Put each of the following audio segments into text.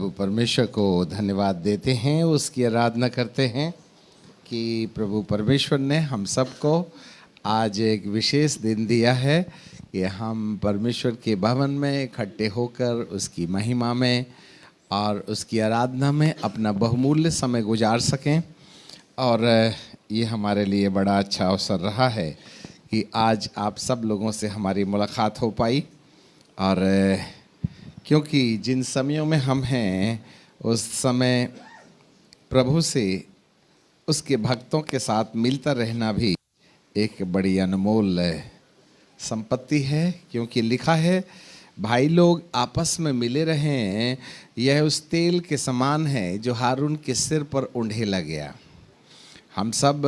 प्रभु परमेश्वर को धन्यवाद देते हैं, उसकी आराधना करते हैं कि प्रभु परमेश्वर ने हम सबको आज एक विशेष दिन दिया है कि हम परमेश्वर के भवन में इकट्ठे होकर उसकी महिमा में और उसकी आराधना में अपना बहुमूल्य समय गुजार सकें। और ये हमारे लिए बड़ा अच्छा अवसर रहा है कि आज आप सब लोगों से हमारी मुलाकात हो पाई। और क्योंकि जिन समयों में हम हैं उस समय प्रभु से उसके भक्तों के साथ मिलता रहना भी एक बड़ी अनमोल संपत्ति है, क्योंकि लिखा है भाई लोग आपस में मिले रहें, यह उस तेल के समान है जो हारून के सिर पर उंडेला गया। हम सब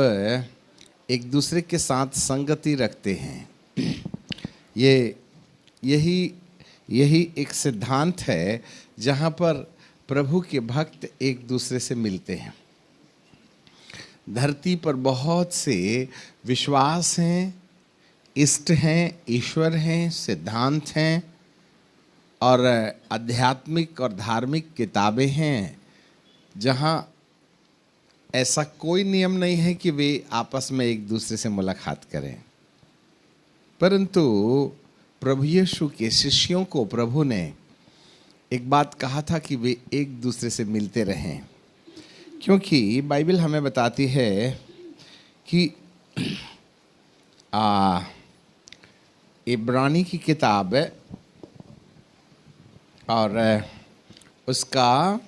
एक दूसरे के साथ संगति रखते हैं। यही एक सिद्धांत है जहाँ पर प्रभु के भक्त एक दूसरे से मिलते हैं। धरती पर बहुत से विश्वास हैं, इष्ट हैं, ईश्वर हैं, सिद्धांत हैं और आध्यात्मिक और धार्मिक किताबें हैं जहाँ ऐसा कोई नियम नहीं है कि वे आपस में एक दूसरे से मुलाकात करें। परंतु प्रभु यीशु के शिष्यों को प्रभु ने एक बात कहा था कि वे एक दूसरे से मिलते रहें, क्योंकि बाइबल हमें बताती है कि इब्रानी की किताब और उसका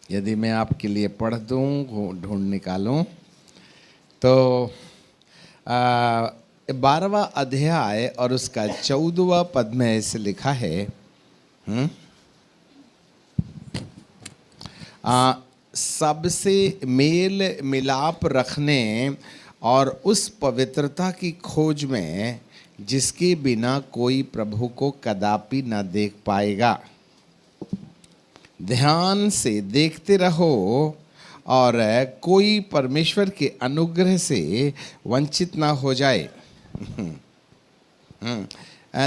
यदि मैं आपके लिए पढ़ दूँ, ढूंढ निकालूँ तो 12वां अध्याय और उसका 14वां पद में ऐसे लिखा है, सबसे मेल मिलाप रखने और उस पवित्रता की खोज में जिसके बिना कोई प्रभु को कदापि न देख पाएगा। ध्यान से देखते रहो और कोई परमेश्वर के अनुग्रह से वंचित ना हो जाए।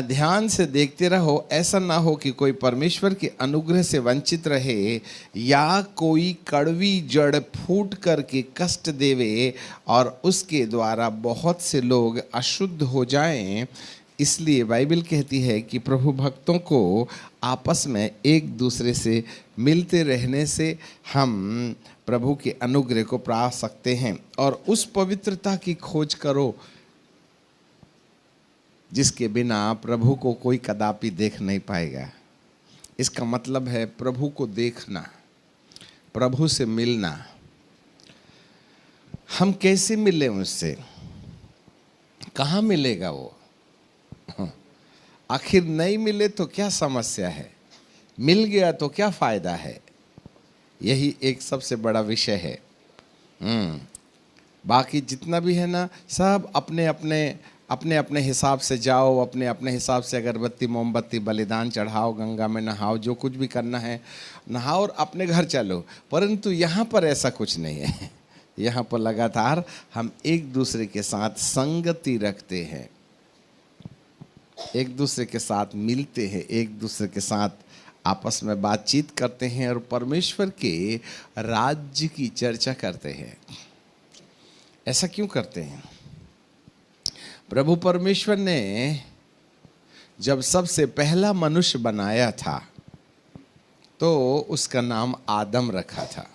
ध्यान से देखते रहो, ऐसा ना हो कि कोई परमेश्वर के अनुग्रह से वंचित रहे या कोई कड़वी जड़ फूट करके कष्ट देवे और उसके द्वारा बहुत से लोग अशुद्ध हो जाएं। इसलिए बाइबल कहती है कि प्रभु भक्तों को आपस में एक दूसरे से मिलते रहने से हम प्रभु के अनुग्रह को पा सकते हैं। और उस पवित्रता की खोज करो जिसके बिना प्रभु को कोई कदापि देख नहीं पाएगा। इसका मतलब है प्रभु को देखना, प्रभु से मिलना। हम कैसे मिले उससे? कहाँ मिलेगा वो? आखिर नहीं मिले तो क्या समस्या है, मिल गया तो क्या फायदा है? यही एक सबसे बड़ा विषय है। बाकी जितना भी है ना, सब अपने अपने हिसाब से जाओ, अपने अपने हिसाब से अगरबत्ती मोमबत्ती बलिदान चढ़ाओ, गंगा में नहाओ, जो कुछ भी करना है नहाओ और अपने घर चलो। परंतु यहाँ पर ऐसा कुछ नहीं है। यहाँ पर लगातार हम एक दूसरे के साथ संगति रखते हैं, एक दूसरे के साथ मिलते हैं, एक दूसरे के साथ आपस में बातचीत करते हैं और परमेश्वर के राज्य की चर्चा करते हैं। ऐसा क्यों करते हैं? प्रभु परमेश्वर ने जब सबसे पहला मनुष्य बनाया था तो उसका नाम आदम रखा था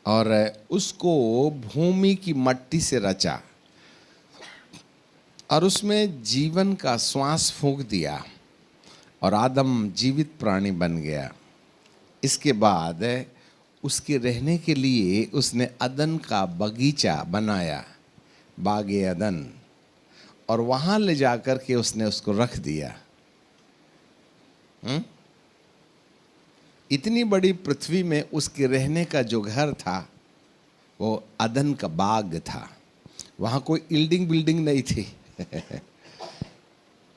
और उसको भूमि की मट्टी से रचा और उसमें जीवन का श्वास फूंक दिया और आदम जीवित प्राणी बन गया। इसके बाद उसके रहने के लिए उसने अदन का बगीचा बनाया, बागे अदन, और वहां ले जाकर के उसने उसको रख दिया। इतनी बड़ी पृथ्वी में उसके रहने का जो घर था वो अदन का बाग था। वहां कोई बिल्डिंग नहीं थी।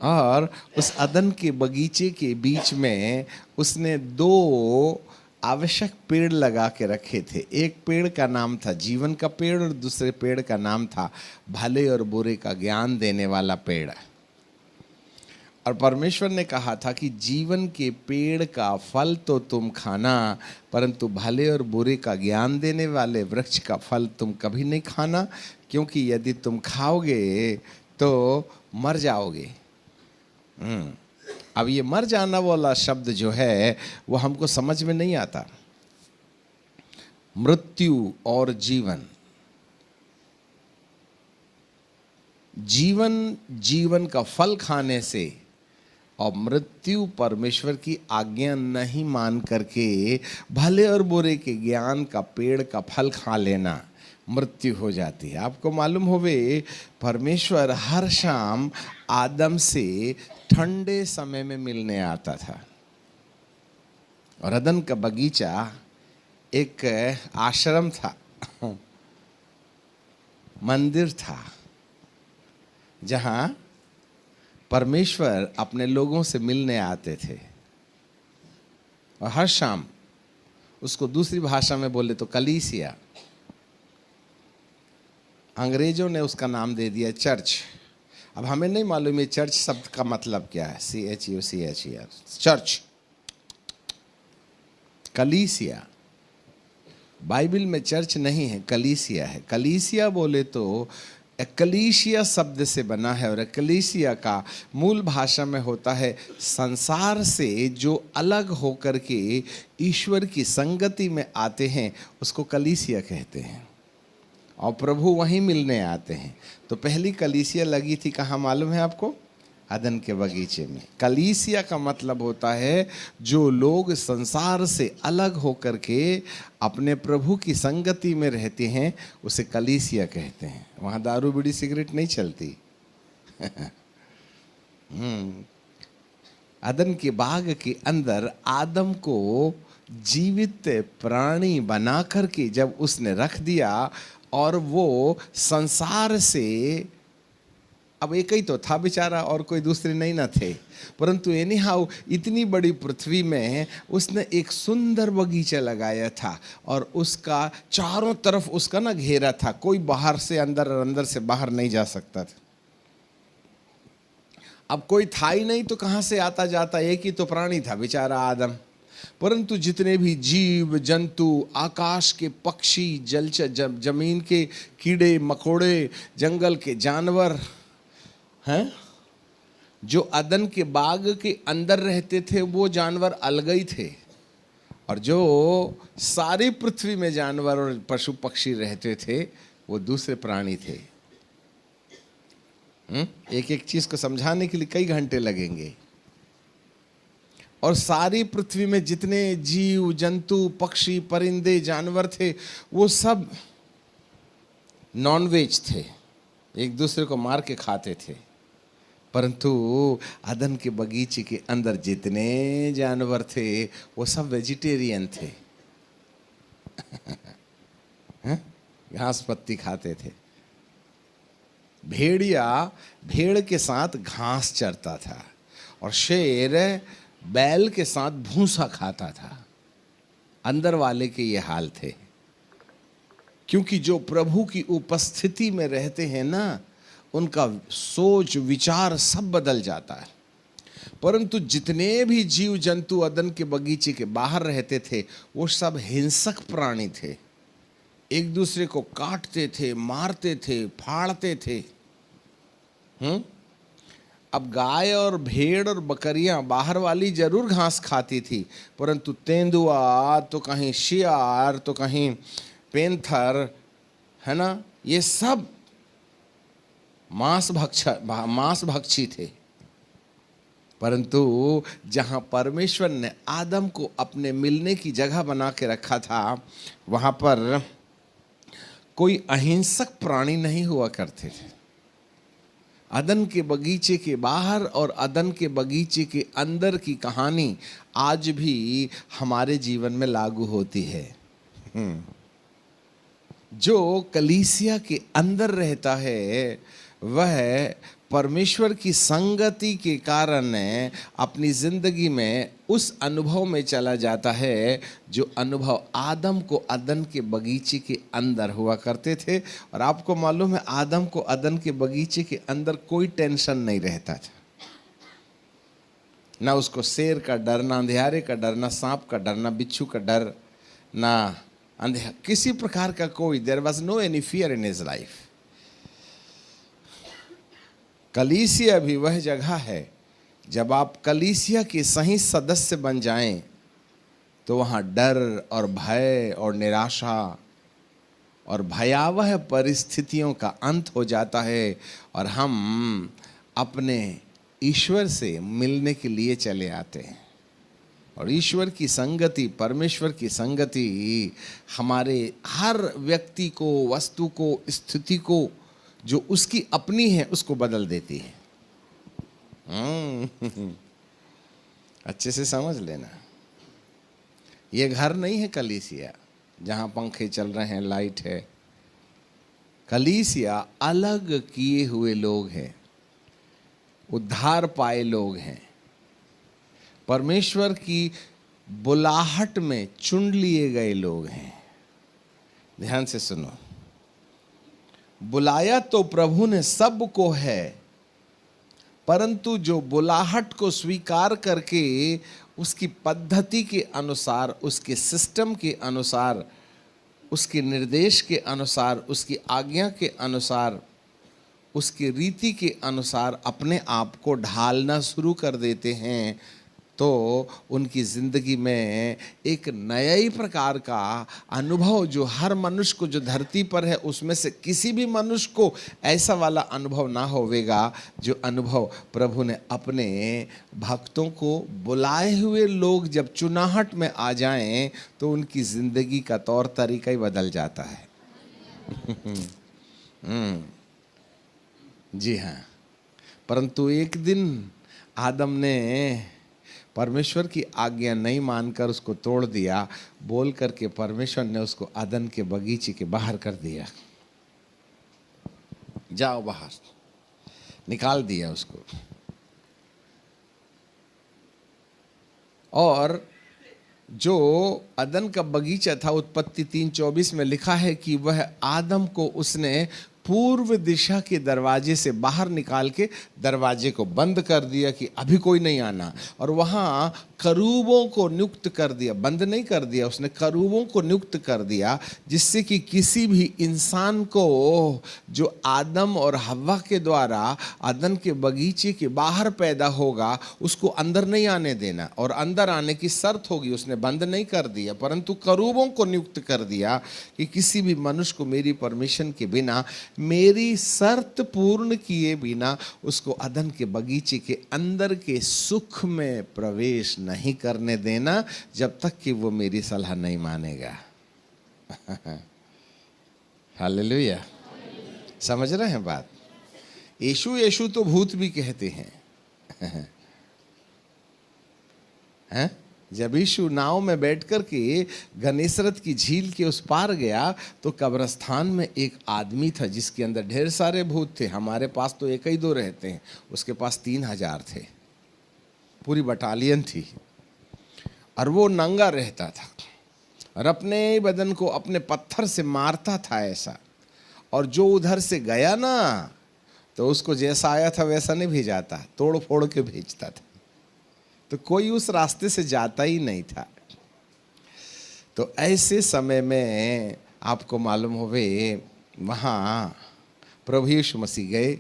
और उस अदन के बगीचे के बीच में उसने 2 आवश्यक पेड़ लगा के रखे थे। एक पेड़ का नाम था जीवन का पेड़ और दूसरे पेड़ का नाम था भले और बुरे का ज्ञान देने वाला पेड़। और परमेश्वर ने कहा था कि जीवन के पेड़ का फल तो तुम खाना, परंतु भले और बुरे का ज्ञान देने वाले वृक्ष का फल तुम कभी नहीं खाना, क्योंकि यदि तुम खाओगे तो मर जाओगे। अब ये मर जाना वाला शब्द जो है वो हमको समझ में नहीं आता। मृत्यु और जीवन, जीवन जीवन का फल खाने से और मृत्यु परमेश्वर की आज्ञा नहीं मान करके भले और बुरे के ज्ञान का पेड़ का फल खा लेना, मृत्यु हो जाती है। आपको मालूम होवे परमेश्वर हर शाम आदम से ठंडे समय में मिलने आता था, और अदन का बगीचा एक आश्रम था, मंदिर था, जहां परमेश्वर अपने लोगों से मिलने आते थे। और हर शाम, उसको दूसरी भाषा में बोले तो कलीसिया, अंग्रेजों ने उसका नाम दे दिया चर्च। अब हमें नहीं मालूम ये चर्च शब्द का मतलब क्या है, CHUCHER, चर्च, कलीसिया। बाइबल में चर्च नहीं है, कलीसिया है। कलीसिया बोले तो एक्लेसिया शब्द से बना है, और एक्लेसिया का मूल भाषा में होता है संसार से जो अलग होकर के ईश्वर की संगति में आते हैं, उसको कलीसिया कहते हैं। और प्रभु वहीं मिलने आते हैं। तो पहली कलीसिया लगी थी कहाँ मालूम है आपको? अदन के बगीचे में। कलीसिया का मतलब होता है जो लोग संसार से अलग होकर के अपने प्रभु की संगति में रहते हैं, उसे कलीसिया कहते हैं। वहाँ दारू बीड़ी सिगरेट नहीं चलती। अदन के बाग के अंदर आदम को जीवित प्राणी बना करके जब उसने रख दिया, और वो संसार से, अब एक ही तो था बेचारा और कोई दूसरे नहीं ना थे, परंतु एनी हाउ इतनी बड़ी पृथ्वी में उसने एक सुंदर बगीचा लगाया था, और उसका चारों तरफ उसका ना घेरा था, कोई बाहर से अंदर और अंदर से बाहर नहीं जा सकता था। अब कोई था ही नहीं तो कहाँ से आता जाता, एक ही तो प्राणी था बेचारा आदम। परंतु जितने भी जीव जंतु, आकाश के पक्षी, जलचर, जमीन के कीड़े मकोड़े, जंगल के जानवर हैं, जो अदन के बाग के अंदर रहते थे वो जानवर अलग ही थे, और जो सारी पृथ्वी में जानवर और पशु पक्षी रहते थे वो दूसरे प्राणी थे। एक एक चीज को समझाने के लिए कई घंटे लगेंगे। और सारी पृथ्वी में जितने जीव जंतु, पक्षी, परिंदे, जानवर थे वो सब नॉनवेज थे, एक दूसरे को मार के खाते थे। परंतु अदन के बगीचे के अंदर जितने जानवर थे वो सब वेजिटेरियन थे। घास पत्ती खाते थे। भेड़िया भेड़ के साथ घास चरता था, और शेर बैल के साथ भूसा खाता था। अंदर वाले के ये हाल थे, क्योंकि जो प्रभु की उपस्थिति में रहते हैं ना, उनका सोच विचार सब बदल जाता है। परंतु जितने भी जीव जंतु अदन के बगीचे के बाहर रहते थे वो सब हिंसक प्राणी थे, एक दूसरे को काटते थे, मारते थे, फाड़ते थे। अब गाय और भेड़ और बकरियां बाहर वाली जरूर घास खाती थी, परंतु तेंदुआ तो कहीं शियार तो कहीं पेंथर, है ना, ये सब मांस भक्षी थे। परंतु जहां परमेश्वर ने आदम को अपने मिलने की जगह बना के रखा था, वहां पर कोई अहिंसक प्राणी नहीं हुआ करते थे। अदन के बगीचे के बाहर और अदन के बगीचे के अंदर की कहानी आज भी हमारे जीवन में लागू होती है। जो कलीसिया के अंदर रहता है वह परमेश्वर की संगति के कारण अपनी जिंदगी में उस अनुभव में चला जाता है जो अनुभव आदम को अदन के बगीचे के अंदर हुआ करते थे। और आपको मालूम है आदम को अदन के बगीचे के अंदर कोई टेंशन नहीं रहता था। ना उसको शेर का डर, ना अंधेरे का डर, ना सांप का डर, ना बिच्छू का डर, ना किसी प्रकार का कोई, there was no any fear in his life. कलीसिया भी वह जगह है, जब आप कलीसिया के सही सदस्य बन जाएं तो वहाँ डर और भय और निराशा और भयावह परिस्थितियों का अंत हो जाता है और हम अपने ईश्वर से मिलने के लिए चले आते हैं। और ईश्वर की संगति, परमेश्वर की संगति हमारे हर व्यक्ति को, वस्तु को, स्थिति को जो उसकी अपनी है उसको बदल देती है। अच्छे से समझ लेना, ये घर नहीं है कलीसिया जहाँ पंखे चल रहे हैं, लाइट है। कलीसिया अलग किए हुए लोग हैं, उद्धार पाए लोग हैं, परमेश्वर की बुलाहट में चुन लिए गए लोग हैं। ध्यान से सुनो, बुलाया तो प्रभु ने सबको है, परंतु जो बुलाहट को स्वीकार करके उसकी पद्धति के अनुसार, उसके सिस्टम के अनुसार, उसके निर्देश के अनुसार, उसकी आज्ञा के अनुसार, उसकी रीति के अनुसार अपने आप को ढालना शुरू कर देते हैं, तो उनकी ज़िंदगी में एक नया ही प्रकार का अनुभव, जो हर मनुष्य को, जो धरती पर है उसमें से किसी भी मनुष्य को ऐसा वाला अनुभव ना होवेगा जो अनुभव प्रभु ने अपने भक्तों को, बुलाए हुए लोग जब चुनाहट में आ जाएं तो उनकी ज़िंदगी का तौर तरीका ही बदल जाता है। जी हाँ, परंतु एक दिन आदम ने परमेश्वर की आज्ञा नहीं मानकर उसको तोड़ दिया, बोल करके परमेश्वर ने उसको अदन के बगीचे के बाहर कर दिया। जाओ बाहर, निकाल दिया उसको। और जो अदन का बगीचा था, उत्पत्ति 3:24 में लिखा है कि वह आदम को उसने पूर्व दिशा के दरवाजे से बाहर निकाल के दरवाजे को बंद कर दिया कि अभी कोई नहीं आना। और वहाँ करूबों को नियुक्त कर दिया, बंद नहीं कर दिया उसने, करूबों को नियुक्त कर दिया, जिससे कि किसी भी इंसान को जो आदम और हव्वा के द्वारा अदन के बगीचे के बाहर पैदा होगा उसको अंदर नहीं आने देना, और अंदर आने की शर्त होगी। उसने बंद नहीं कर दिया, परंतु करूबों को नियुक्त कर दिया कि किसी भी मनुष्य को मेरी परमिशन के बिना, मेरी शर्त पूर्ण किए बिना उसको अदन के बगीचे के अंदर के सुख में प्रवेश नहीं करने देना, जब तक कि वो मेरी सलाह नहीं मानेगा। हालेलुया, समझ रहे हैं बात? यीशु यीशु तो भूत भी कहते हैं। हैं? जब यीशु नाव में बैठकर के गनेसरत की झील के उस पार गया तो कब्रिस्तान में एक आदमी था जिसके अंदर ढेर सारे भूत थे। हमारे पास तो एक ही दो रहते हैं, उसके पास 3000 थे, पूरी बटालियन थी। और वो नंगा रहता था और अपने बदन को अपने पत्थर से मारता था ऐसा। और जो उधर से गया ना तो उसको जैसा आया था वैसा नहीं भेजाता, तोड़ फोड़ के भेजता था। तो कोई उस रास्ते से जाता ही नहीं था। तो ऐसे समय में आपको मालूम होवे वहाँ प्रभु यीशु मसीह गए।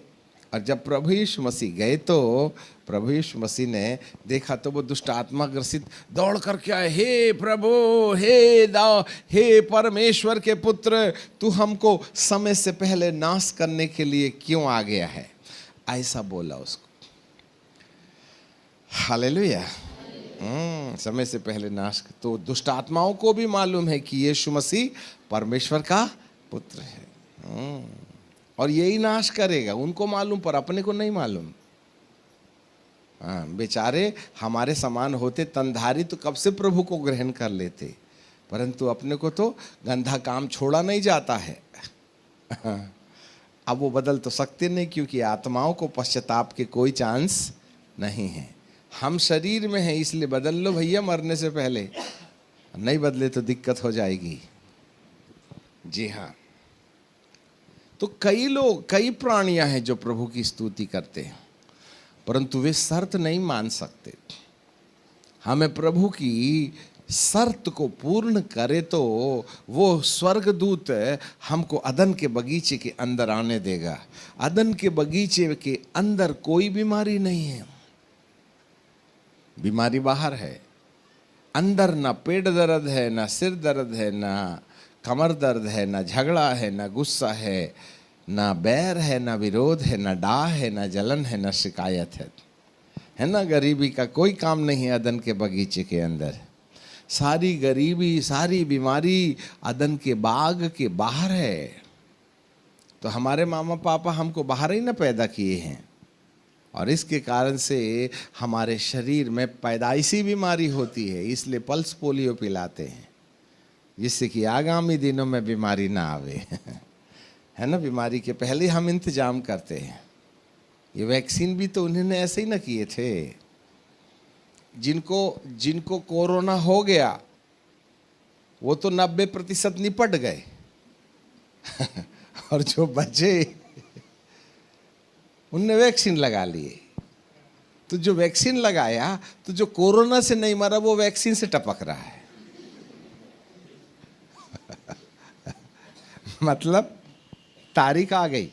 और जब प्रभु यीशु मसीह गए तो प्रभु यीशु मसीह ने देखा तो वो दुष्ट आत्मा ग्रसित दौड़ करके आए, हे प्रभु, हे परमेश्वर के पुत्र, तू हमको समय से पहले नाश करने के लिए क्यों आ गया है, ऐसा बोला उसको। हालेलुया। समय से पहले नाश। तो दुष्ट आत्माओं को भी मालूम है कि यीशु मसीह परमेश्वर का पुत्र है और यही नाश करेगा, उनको मालूम, पर अपने को नहीं मालूम। बेचारे हमारे समान होते तनधारी तो कब से प्रभु को ग्रहण कर लेते, परंतु अपने को तो गंदा काम छोड़ा नहीं जाता है। अब वो बदल तो सकते नहीं, क्योंकि आत्माओं को पश्चाताप के कोई चांस नहीं है। हम शरीर में हैं इसलिए बदल लो भैया मरने से पहले, नहीं बदले तो दिक्कत हो जाएगी। जी हाँ। तो कई लोग, कई प्राणियां हैं जो प्रभु की स्तुति करते हैं, परंतु वे शर्त नहीं मान सकते। हमें प्रभु की शर्त को पूर्ण करे तो वो स्वर्गदूत हमको अदन के बगीचे के अंदर आने देगा। अदन के बगीचे के अंदर कोई बीमारी नहीं है, बीमारी बाहर है। अंदर ना पेट दर्द है, ना सिर दर्द है, ना कमर दर्द है, ना झगड़ा है, ना गुस्सा है, ना बैर है, ना विरोध है, ना डाह है, ना जलन है, ना शिकायत है ना गरीबी का कोई काम नहीं है अदन के बगीचे के अंदर। सारी गरीबी, सारी बीमारी अदन के बाग के बाहर है। तो हमारे मामा पापा हमको बाहर ही ना पैदा किए हैं, और इसके कारण से हमारे शरीर में पैदाइशी बीमारी होती है, इसलिए पल्स पोलियो पिलाते हैं, जिससे कि आगामी दिनों में बीमारी ना आवे है ना। बीमारी के पहले हम इंतजाम करते हैं। ये वैक्सीन भी तो उन्होंने ऐसे ही ना किए थे। जिनको कोरोना हो गया वो तो 90% निपट गए और जो बचे उनने वैक्सीन लगा लिए। तो जो वैक्सीन लगाया, तो जो कोरोना से नहीं मरा वो वैक्सीन से टपक रहा है मतलब तारीख आ गई।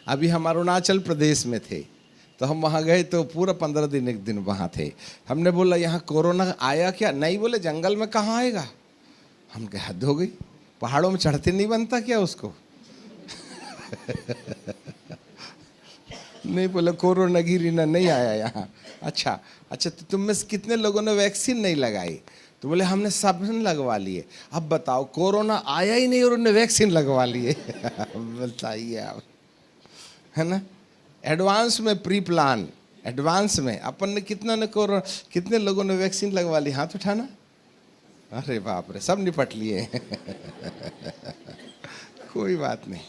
अभी हम अरुणाचल प्रदेश में थे, तो हम वहाँ गए तो पूरा 15 दिन एक दिन वहाँ थे। हमने बोला यहाँ कोरोना आया क्या? नहीं, बोले जंगल में कहाँ आएगा। हम कहे हद हो गई, पहाड़ों में चढ़ते नहीं बनता क्या उसको नहीं, बोले कोरोना गिरी ना, नहीं आया यहाँ। अच्छा, तो तुम में से कितने लोगों ने वैक्सीन नहीं लगाई? तो बोले हमने सबने लगवा लिए। अब बताओ, कोरोना आया ही नहीं और उन्होंने वैक्सीन लगवा लिए बताइए आप, है ना। एडवांस में प्री प्लान, एडवांस में अपन ने कितने लोगों ने वैक्सीन लगवा ली? हाथ उठाना। अरे बाप रे, सब निपट लिए कोई बात नहीं।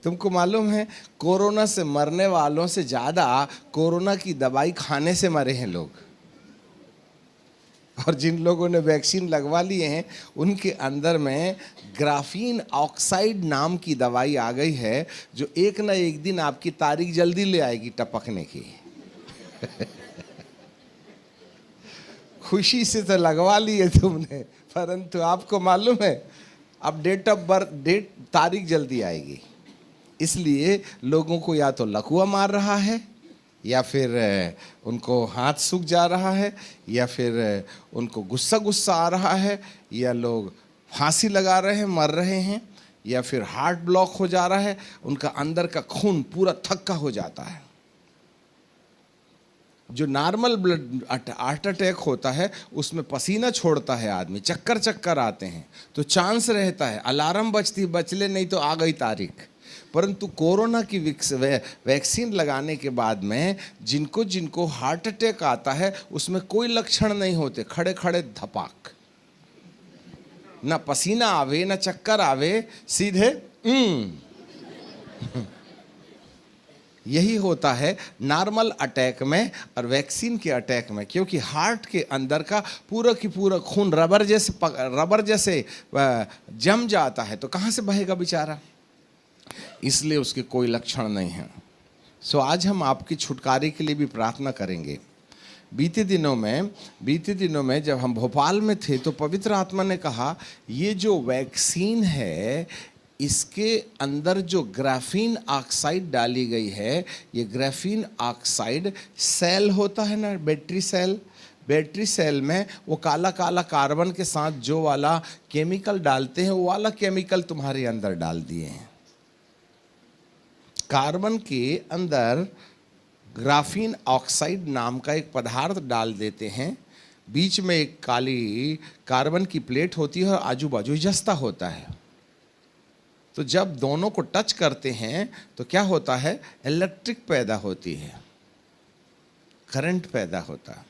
तुमको मालूम है कोरोना से मरने वालों से ज्यादा कोरोना की दवाई खाने से मरे हैं लोग। और जिन लोगों ने वैक्सीन लगवा लिए हैं उनके अंदर में ग्राफीन ऑक्साइड नाम की दवाई आ गई है, जो एक ना एक दिन आपकी तारीख जल्दी ले आएगी टपकने की खुशी से तो लगवा लिए तुमने, परंतु आपको मालूम है अब डेट ऑफ बर्थ, तारीख जल्दी आएगी। इसलिए लोगों को या तो लकवा मार रहा है, या फिर उनको हाथ सूख जा रहा है, या फिर उनको गुस्सा आ रहा है, या लोग फांसी लगा रहे हैं, मर रहे हैं, या फिर हार्ट ब्लॉक हो जा रहा है, उनका अंदर का खून पूरा थक्का हो जाता है। जो नॉर्मल ब्लड हार्ट अटैक होता है उसमें पसीना छोड़ता है आदमी, चक्कर आते हैं, तो चांस रहता है अलार्म बचले नहीं तो आ गई तारीख। परंतु कोरोना की वैक्सीन लगाने के बाद में जिनको हार्ट अटैक आता है उसमें कोई लक्षण नहीं होते, खड़े धपाक, ना पसीना आवे ना चक्कर आवे, सीधे यही होता है नॉर्मल अटैक में और वैक्सीन के अटैक में, क्योंकि हार्ट के अंदर का पूरा की पूरा खून रबर जैसे जम जाता है, तो कहाँ से बहेगा बेचारा, इसलिए उसके कोई लक्षण नहीं है। सो आज हम आपकी छुटकारे के लिए भी प्रार्थना करेंगे। बीते दिनों में जब हम भोपाल में थे तो पवित्र आत्मा ने कहा ये जो वैक्सीन है इसके अंदर जो ग्राफीन ऑक्साइड डाली गई है, ये ग्राफीन ऑक्साइड सेल होता है ना, बैटरी सेल में वो काला कार्बन के साथ जो वाला केमिकल डालते हैं वो वाला केमिकल तुम्हारे अंदर डाल दिए हैं। कार्बन के अंदर ग्राफीन ऑक्साइड नाम का एक पदार्थ डाल देते हैं, बीच में एक काली कार्बन की प्लेट होती है और आजू बाजू जस्ता होता है। तो जब दोनों को टच करते हैं तो क्या होता है, इलेक्ट्रिक पैदा होती है, करंट पैदा होता है,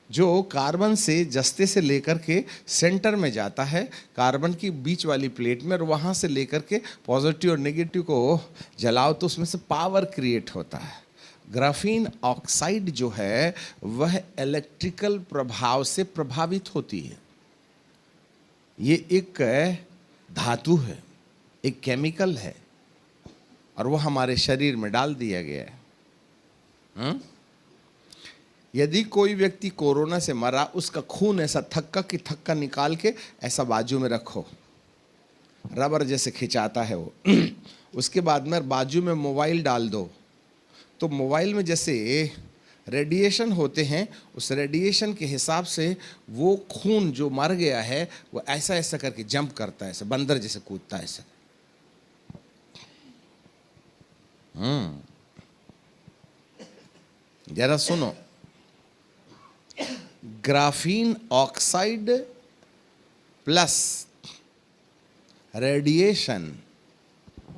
जो कार्बन से जस्ते से लेकर के सेंटर में जाता है, कार्बन की बीच वाली प्लेट में, और वहाँ से लेकर के पॉजिटिव और नेगेटिव को जलाओ तो उसमें से पावर क्रिएट होता है। ग्राफीन ऑक्साइड जो है वह इलेक्ट्रिकल प्रभाव से प्रभावित होती है। ये एक धातु है, एक केमिकल है, और वो हमारे शरीर में डाल दिया गया है। यदि कोई व्यक्ति कोरोना से मरा, उसका खून ऐसा थक्का की थक्का निकाल के ऐसा बाजू में रखो, रबर जैसे खिंचाता है वो। उसके बाद में बाजू में मोबाइल डाल दो, तो मोबाइल में जैसे रेडिएशन होते हैं, उस रेडिएशन के हिसाब से वो खून जो मर गया है वो ऐसा ऐसा करके जंप करता है, ऐसा बंदर जैसे कूदता है ऐसा। जरा सुनो, graphene oxide plus radiation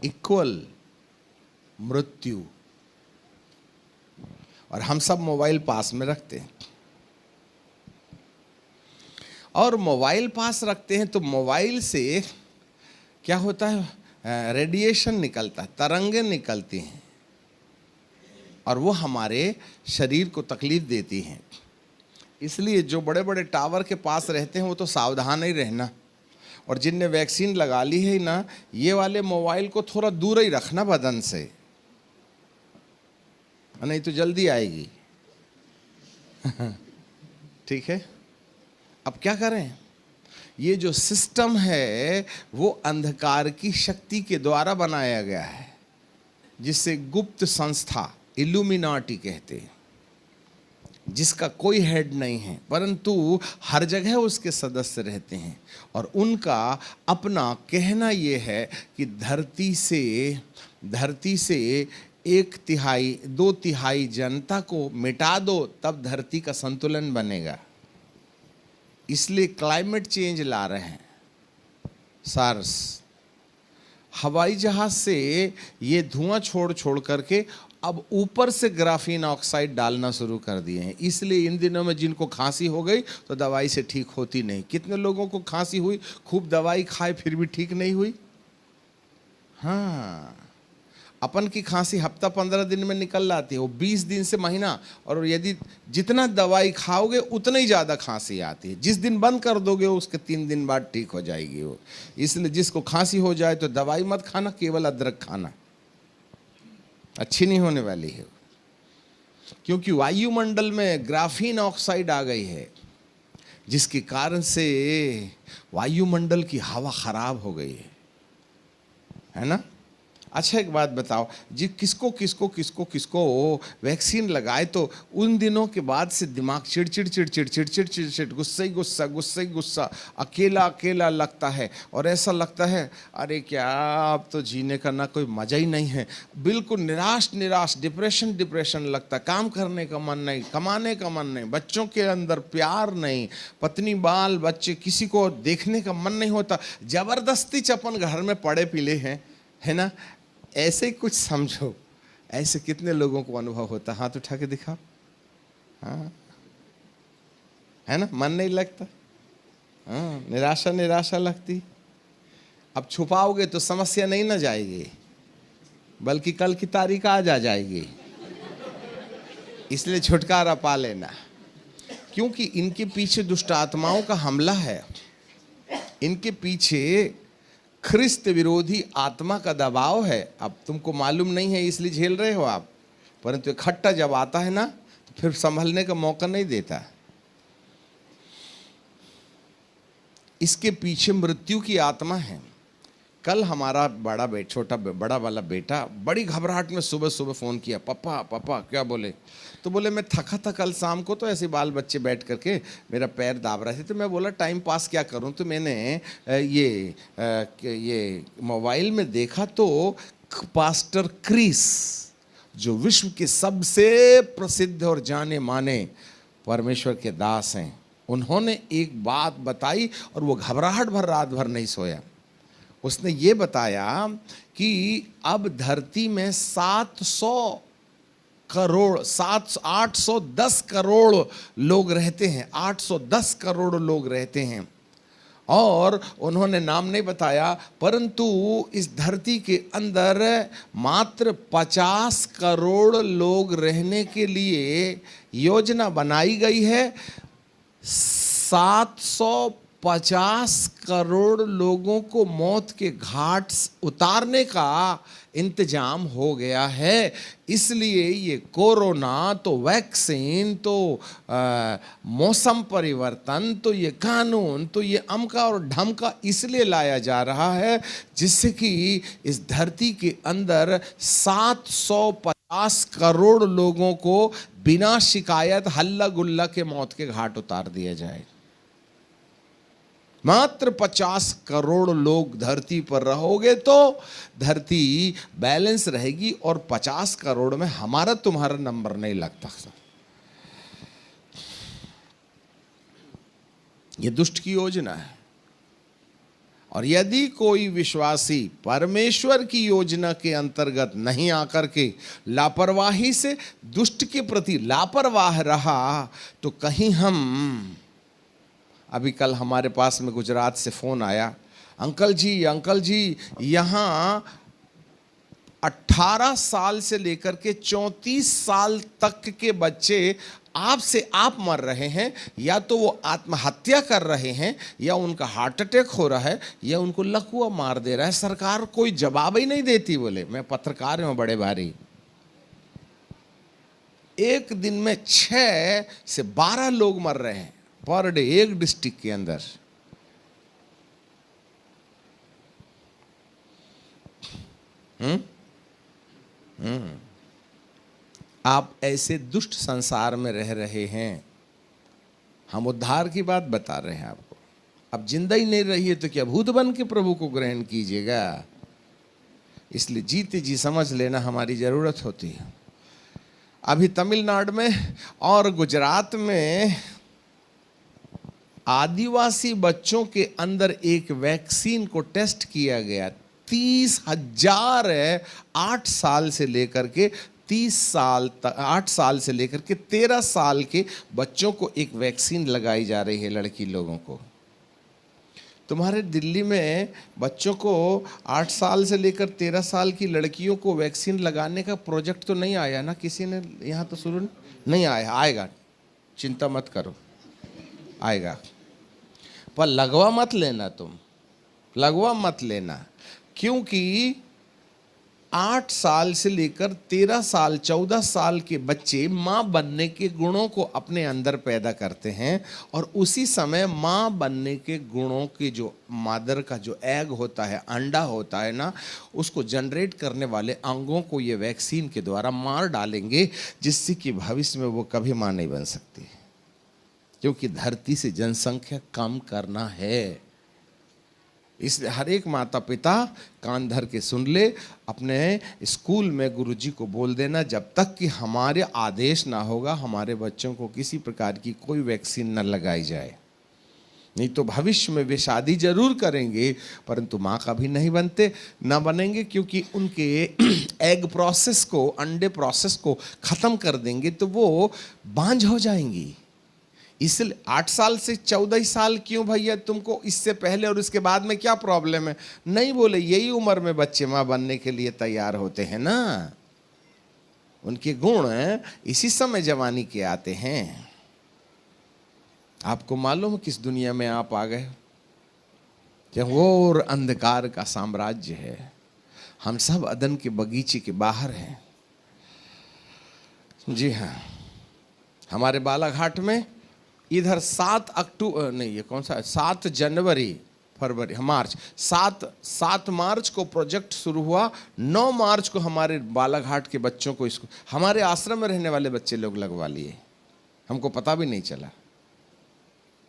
equal मृत्यु। और हम सब मोबाइल पास में रखते हैं, और मोबाइल पास रखते हैं तो मोबाइल से क्या होता है, रेडिएशन निकलता है, तरंगें निकलती हैं, और वो हमारे शरीर को तकलीफ देती हैं। इसलिए जो बड़े बड़े टावर के पास रहते हैं वो तो सावधान ही रहना, और जिनने वैक्सीन लगा ली है ना, ये वाले मोबाइल को थोड़ा दूर ही रखना बदन से, नहीं तो जल्दी आएगी। ठीक है, अब क्या करें, ये जो सिस्टम है वो अंधकार की शक्ति के द्वारा बनाया गया है, जिसे गुप्त संस्था इल्यूमिनाटी कहते हैं, जिसका कोई हेड नहीं है, परंतु हर जगह उसके सदस्य रहते हैं। और उनका अपना कहना ये है कि धरती से 1/3 2/3 जनता को मिटा दो, तब धरती का संतुलन बनेगा। इसलिए क्लाइमेट चेंज ला रहे हैं सार्स। हवाई जहाज से ये धुआं छोड़ करके अब ऊपर से ग्राफीन ऑक्साइड डालना शुरू कर दिए हैं। इसलिए इन दिनों में जिनको खांसी हो गई तो दवाई से ठीक होती नहीं। कितने लोगों को खांसी हुई, खूब दवाई खाए फिर भी ठीक नहीं हुई। हाँ, अपन की खांसी हफ्ता 15 दिन में निकल जाती है, वो 20 दिन से महीना, और यदि जितना दवाई खाओगे उतना ही ज़्यादा खांसी आती है। जिस दिन बंद कर दोगे उसके 3 दिन बाद ठीक हो जाएगी वो। इसलिए जिसको खांसी हो जाए तो दवाई मत खाना, केवल अदरक खाना, अच्छी नहीं होने वाली है। क्योंकि वायुमंडल में ग्राफीन ऑक्साइड आ गई है, जिसके कारण से वायुमंडल की हवा खराब हो गई है ना। अच्छा एक बात बताओ, जी किसको वैक्सीन लगाए तो उन दिनों के बाद से दिमाग चिड़चिड़, गुस्सा गुस्सा, अकेला लगता है, और ऐसा लगता है अरे क्या अब तो जीने का ना कोई मजा ही नहीं है। बिल्कुल निराश डिप्रेशन लगता, काम करने का मन नहीं, कमाने का मन नहीं, बच्चों के अंदर प्यार नहीं, पत्नी बाल बच्चे किसी को देखने का मन नहीं होता, जबरदस्ती चपन घर में पड़े पीले हैं, है ना। ऐसे कुछ समझो, ऐसे कितने लोगों को अनुभव होता। हाथ उठा के दिखाओ। हाँ, है ना, मन नहीं लगता। हाँ, निराशा लगती। अब छुपाओगे तो समस्या नहीं ना जाएगी, बल्कि कल की तारीख आज आ जाएगी। इसलिए छुटकारा पा लेना, क्योंकि इनके पीछे दुष्ट आत्माओं का हमला है, इनके पीछे ख्रिस्त विरोधी आत्मा का दबाव है। अब तुमको मालूम नहीं है इसलिए झेल रहे हो आप, परंतु इकट्ठा जब आता है ना तो फिर संभलने का मौका नहीं देता। इसके पीछे मृत्यु की आत्मा है। कल हमारा बड़ा वाला बेटा बड़ी घबराहट में सुबह फ़ोन किया, पापा क्या बोले, तो बोले मैं थका था कल शाम को, तो ऐसे बाल बच्चे बैठ करके मेरा पैर दाब रहे थे, तो मैं बोला टाइम पास क्या करूं, तो मैंने ये मोबाइल में देखा तो पास्टर क्रिस, जो विश्व के सबसे प्रसिद्ध और जाने माने परमेश्वर के दास हैं, उन्होंने एक बात बताई और वो घबराहट भर रात भर नहीं सोया। उसने ये बताया कि अब धरती में 810 करोड़ लोग रहते हैं, 810 करोड़ लोग रहते हैं। और उन्होंने नाम नहीं बताया, परंतु इस धरती के अंदर मात्र 50 करोड़ लोग रहने के लिए योजना बनाई गई है। 750 करोड़ लोगों को मौत के घाट उतारने का इंतजाम हो गया है। इसलिए ये कोरोना तो वैक्सीन तो मौसम परिवर्तन तो ये कानून तो ये अमका और ढमका इसलिए लाया जा रहा है जिससे कि इस धरती के अंदर 750 करोड़ लोगों को बिना शिकायत हल्ला गुल्ला के मौत के घाट उतार दिया जाए। मात्र 50 करोड़ लोग धरती पर रहोगे तो धरती बैलेंस रहेगी और 50 करोड़ में हमारा तुम्हारा नंबर नहीं लगता। ये दुष्ट की योजना है। और यदि कोई विश्वासी परमेश्वर की योजना के अंतर्गत नहीं आकर के लापरवाही से दुष्ट के प्रति लापरवाह रहा तो कहीं हम, अभी कल हमारे पास में गुजरात से फोन आया, अंकल जी यहाँ 18 साल से लेकर के 34 साल तक के बच्चे आपसे आप मर रहे हैं, या तो वो आत्महत्या कर रहे हैं या उनका हार्ट अटैक हो रहा है या उनको लकवा मार दे रहा है। सरकार कोई जवाब ही नहीं देती। बोले मैं पत्रकार हूं बड़े भारी, एक दिन में 6 से 12 लोग मर रहे हैं पर डे एक डिस्ट्रिक्ट के अंदर। आप ऐसे दुष्ट संसार में रह रहे हैं। हम उद्धार की बात बता रहे हैं आपको। अब जिंदा ही नहीं रही है तो क्या भूत बन के प्रभु को ग्रहण कीजिएगा? इसलिए जीते जी समझ लेना हमारी जरूरत होती है। अभी तमिलनाडु में और गुजरात में आदिवासी बच्चों के अंदर एक वैक्सीन को टेस्ट किया गया। 30,000 8 साल से लेकर के 30 साल तक, 8 साल से लेकर के 13 साल के बच्चों को एक वैक्सीन लगाई जा रही है, लड़की लोगों को। तुम्हारे दिल्ली में बच्चों को 8 साल से लेकर 13 साल की लड़कियों को वैक्सीन लगाने का प्रोजेक्ट तो नहीं आया ना? किसी ने यहाँ तो शुरू नहीं आया। आएगा, चिंता मत करो, आएगा। पर लगवा मत लेना, तुम लगवा मत लेना, क्योंकि 8 साल से लेकर 13 साल 14 साल के बच्चे माँ बनने के गुणों को अपने अंदर पैदा करते हैं और उसी समय माँ बनने के गुणों के जो मादर का जो एग होता है, अंडा होता है ना, उसको जनरेट करने वाले अंगों को ये वैक्सीन के द्वारा मार डालेंगे, जिससे कि भविष्य में वो कभी माँ नहीं बन सकती, क्योंकि धरती से जनसंख्या कम करना है। इसलिए हर एक माता पिता कान धर के सुन ले, अपने स्कूल में गुरुजी को बोल देना, जब तक कि हमारे आदेश ना होगा हमारे बच्चों को किसी प्रकार की कोई वैक्सीन न लगाई जाए। नहीं तो भविष्य में वे शादी जरूर करेंगे परंतु माँ कभी नहीं बनेंगे, क्योंकि उनके एग प्रोसेस को, अंडे प्रोसेस को ख़त्म कर देंगे तो वो बांझ हो जाएंगी। इसलिए 8 साल से 14 साल क्यों भैया? तुमको इससे पहले और इसके बाद में क्या प्रॉब्लम है? नहीं बोले, यही उम्र में बच्चे माँ बनने के लिए तैयार होते हैं ना। उनके गुण इसी समय जवानी के आते हैं। आपको मालूम है किस दुनिया में आप आ गए? घोर अंधकार का साम्राज्य है। हम सब अदन के बगीचे के बाहर हैं। जी हाँ, हमारे बालाघाट में इधर 7 अक्टूबर नहीं, ये कौन सा है, 7 जनवरी फरवरी मार्च 7 मार्च को प्रोजेक्ट शुरू हुआ। 9 मार्च को हमारे बालाघाट के बच्चों को, इसको हमारे आश्रम में रहने वाले बच्चे लोग लगवा लिए, हमको पता भी नहीं चला।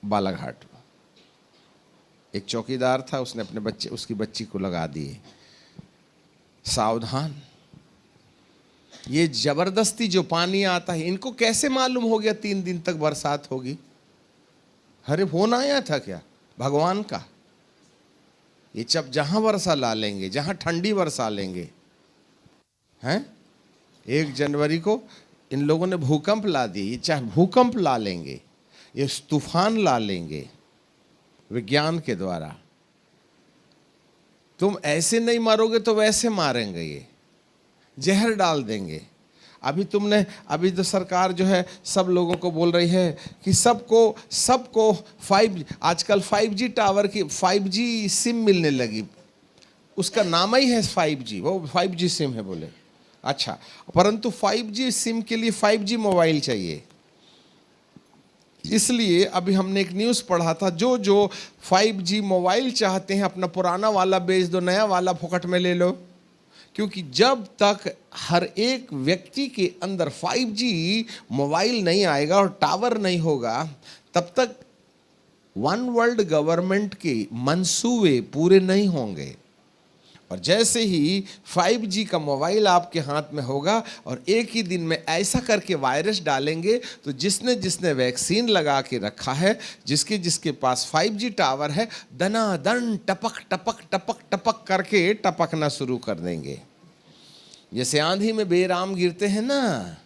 बालाघाट एक चौकीदार था, उसने अपने बच्चे, उसकी बच्ची को लगा दिए। सावधान, ये जबरदस्ती जो पानी आता है, इनको कैसे मालूम हो गया 3 दिन तक बरसात होगी? अरे फोन आया था क्या भगवान का? ये जब जहां वर्षा ला लेंगे, जहां ठंडी वर्षा लेंगे हैं। 1 जनवरी को इन लोगों ने भूकंप ला दिए, चाहे भूकंप ला लेंगे, ये तूफान ला लेंगे विज्ञान के द्वारा। तुम ऐसे नहीं मारोगे तो वैसे मारेंगे, ये जहर डाल देंगे। अभी तो सरकार जो है सब लोगों को बोल रही है कि सबको आजकल 5G टावर की 5G सिम मिलने लगी। उसका नाम ही है 5G, वो 5G सिम है बोले। अच्छा, परंतु 5G सिम के लिए 5G मोबाइल चाहिए। इसलिए अभी हमने एक न्यूज़ पढ़ा था, जो 5G मोबाइल चाहते हैं अपना पुराना वाला बेच दो, नया वाला फुकट में ले लो। क्योंकि जब तक हर एक व्यक्ति के अंदर 5G मोबाइल नहीं आएगा और टावर नहीं होगा, तब तक वन वर्ल्ड गवर्नमेंट के मंसूबे पूरे नहीं होंगे। और जैसे ही 5G का मोबाइल आपके हाथ में होगा और एक ही दिन में ऐसा करके वायरस डालेंगे, तो जिसने जिसने वैक्सीन लगा के रखा है, जिसके जिसके पास 5G टावर है, दनादन टपक टपक टपक टपक करके टपकना शुरू कर देंगे। जैसे आंधी में बेराम गिरते हैं ना,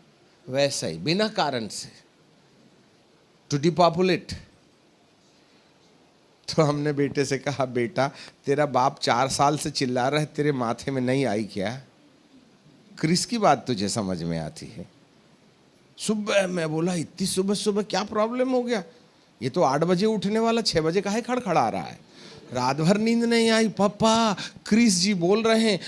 वैसा ही बिना कारण से टू डिपॉपुलेट। तो हमने बेटे से कहा, बेटा तेरा बाप 4 साल से चिल्ला रहा है, तेरे माथे में नहीं आई क्या? क्रिस की बात तुझे समझ में आती है? सुबह मैं बोला, इतनी सुबह सुबह क्या प्रॉब्लम हो गया? ये तो 8 बजे उठने वाला 6 बजे काहे खड़खड़ा रहा है? रात भर नींद नहीं आई। पापा क्रिस जी बोल रहे हैं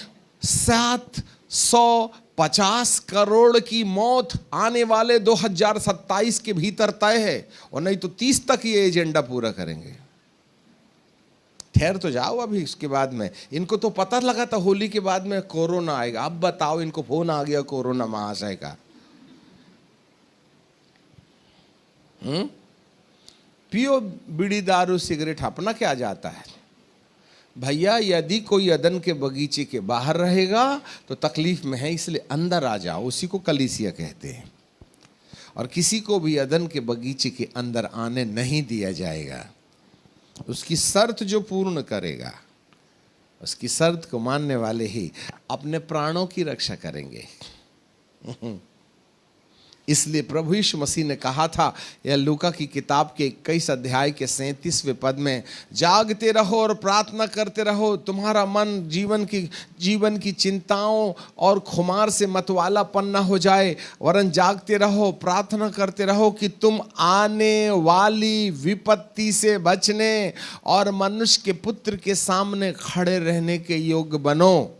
750 करोड़ की मौत आने वाले 2027 के भीतर तय है, और नहीं तो 30 तक ये एजेंडा पूरा करेंगे। ठहर तो जाओ अभी, इसके बाद में इनको तो पता लगा था होली के बाद में कोरोना आएगा। अब बताओ, इनको फोन आ गया कोरोना महाशय का। पियो बीड़ी दारू सिगरेट, अपना क्या जाता है भैया? यदि कोई अदन के बगीचे के बाहर रहेगा तो तकलीफ में है, इसलिए अंदर आ जाओ, उसी को कलीसिया कहते हैं। और किसी को भी अदन के बगीचे के अंदर आने नहीं दिया जाएगा। उसकी शर्त जो पूर्ण करेगा, उसकी शर्त को मानने वाले ही अपने प्राणों की रक्षा करेंगे। इसलिए प्रभु यीशु मसीह ने कहा था, यह लूका की किताब के 21 अध्याय के 37वें पद में, जागते रहो और प्रार्थना करते रहो, तुम्हारा मन जीवन की चिंताओं और खुमार से मतवालापन न हो जाए, वरन जागते रहो, प्रार्थना करते रहो कि तुम आने वाली विपत्ति से बचने और मनुष्य के पुत्र के सामने खड़े रहने के योग्य बनो।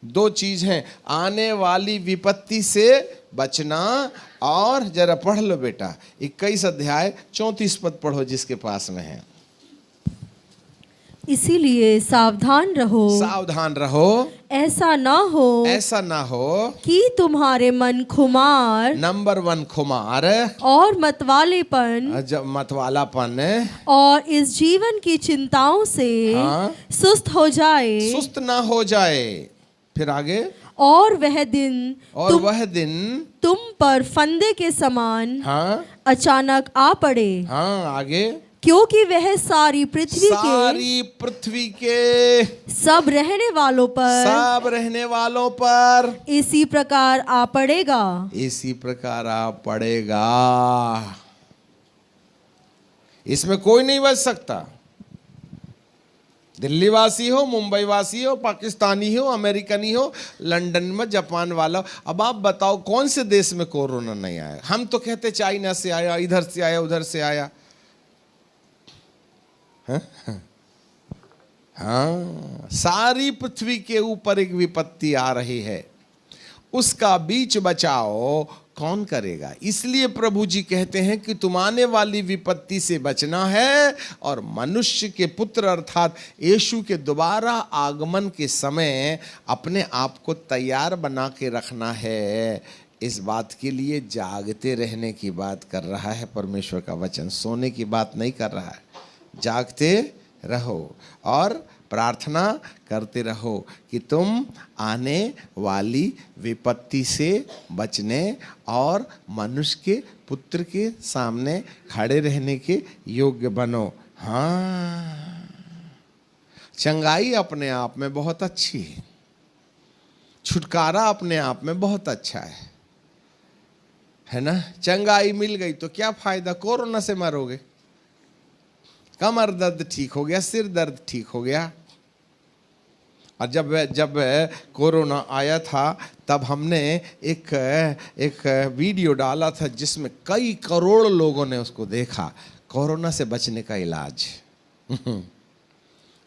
2 चीज हैं, आने वाली विपत्ति से बचना, और जरा पढ़ लो बेटा 21 अध्याय 34 पद पढ़ो जिसके पास में है। इसीलिए सावधान रहो, ऐसा ना हो कि तुम्हारे मन खुमार, नंबर 1 खुमार और मतवालापन और इस जीवन की चिंताओं से सुस्त ना हो जाए। फिर आगे, और वह दिन तुम पर फंदे के समान अचानक आ पड़े। आगे, क्योंकि वह सारी पृथ्वी के सब रहने वालों पर इसी प्रकार आ पड़ेगा। इसमें कोई नहीं बच सकता। दिल्ली वासी हो, मुंबई वासी हो, पाकिस्तानी हो, अमेरिकनी हो, लंदन में जापान वाला, अब आप बताओ कौन से देश में कोरोना नहीं आया? हम तो कहते चाइना से आया, इधर से आया, उधर से आया। हाँ, सारी पृथ्वी के ऊपर एक विपत्ति आ रही है, उसका बीच बचाओ कौन करेगा? इसलिए प्रभु जी कहते हैं कि तुम आने वाली विपत्ति से बचना है, और मनुष्य के पुत्र अर्थात यीशु के दोबारा आगमन के समय अपने आप को तैयार बना के रखना है। इस बात के लिए जागते रहने की बात कर रहा है परमेश्वर का वचन, सोने की बात नहीं कर रहा है। जागते रहो और प्रार्थना करते रहो कि तुम आने वाली विपत्ति से बचने और मनुष्य के पुत्र के सामने खड़े रहने के योग्य बनो। हाँ, चंगाई अपने आप में बहुत अच्छी है, छुटकारा अपने आप में बहुत अच्छा है ना? चंगाई मिल गई तो क्या फायदा? कोरोना से मरोगे। कमर दर्द ठीक हो गया, सिर दर्द ठीक हो गया। और जब कोरोना आया था तब हमने एक वीडियो डाला था जिसमें कई करोड़ लोगों ने उसको देखा, कोरोना से बचने का इलाज।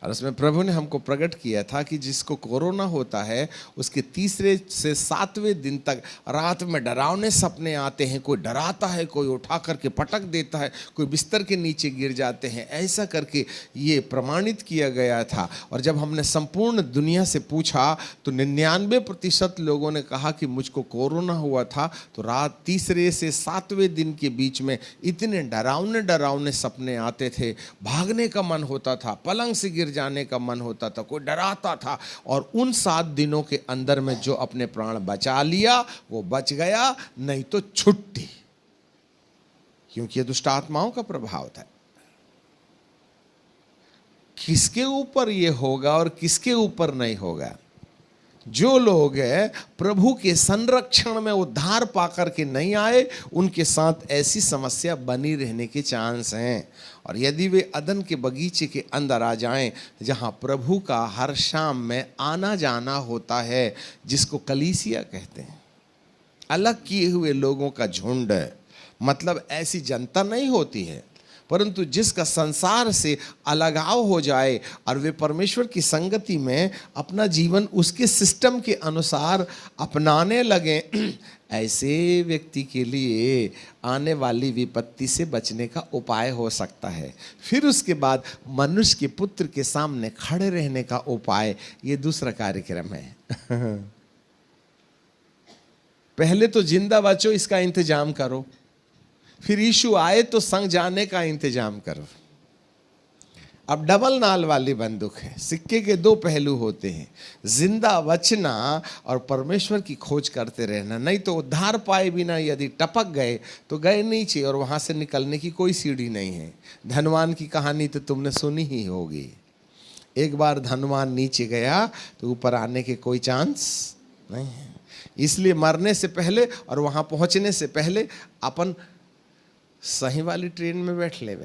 और उसमें प्रभु ने हमको प्रकट किया था कि जिसको कोरोना होता है उसके 3 से 7वें दिन तक रात में डरावने सपने आते हैं। कोई डराता है, कोई उठा करके पटक देता है, कोई बिस्तर के नीचे गिर जाते हैं। ऐसा करके ये प्रमाणित किया गया था। और जब हमने संपूर्ण दुनिया से पूछा तो 99% लोगों ने कहा कि मुझको कोरोना हुआ था। तो रात 3 से 7वें दिन के बीच में इतने डरावने डरावने सपने आते थे, भागने का मन होता था, पलंग से गिर जाने का मन होता था, कोई डराता था। और उन 7 दिनों के अंदर में जो अपने प्राण बचा लिया वो बच गया, नहीं तो छुट्टी, क्योंकि ये दुष्ट आत्माओं का प्रभाव था। किसके ऊपर ये होगा और किसके ऊपर नहीं होगा? जो लोग प्रभु के संरक्षण में उद्धार पाकर के नहीं आए, उनके साथ ऐसी समस्या बनी रहने के चांस हैं। और यदि वे अदन के बगीचे के अंदर आ जाएं, जहां प्रभु का हर शाम में आना जाना होता है, जिसको कलीसिया कहते हैं, अलग किए हुए लोगों का झुंड, मतलब ऐसी जनता नहीं होती है, परंतु जिसका संसार से अलगाव हो जाए और वे परमेश्वर की संगति में अपना जीवन उसके सिस्टम के अनुसार अपनाने लगे, ऐसे व्यक्ति के लिए आने वाली विपत्ति से बचने का उपाय हो सकता है। फिर उसके बाद मनुष्य के पुत्र के सामने खड़े रहने का उपाय, ये दूसरा कार्यक्रम है। पहले तो जिंदा बचो, इसका इंतजाम करो, फिर यीशु आए तो संग जाने का इंतजाम करो। अब डबल नाल वाली बंदूक है, सिक्के के 2 पहलू होते हैं, जिंदा बचना और परमेश्वर की खोज करते रहना। नहीं तो उद्धार पाए बिना यदि टपक गए तो गए नीचे, और वहां से निकलने की कोई सीढ़ी नहीं है। धनवान की कहानी तो तुमने सुनी ही होगी। एक बार धनवान नीचे गया तो ऊपर आने के कोई चांस नहीं है। इसलिए मरने से पहले और वहां पहुंचने से पहले अपन सही वाली ट्रेन में बैठ ले।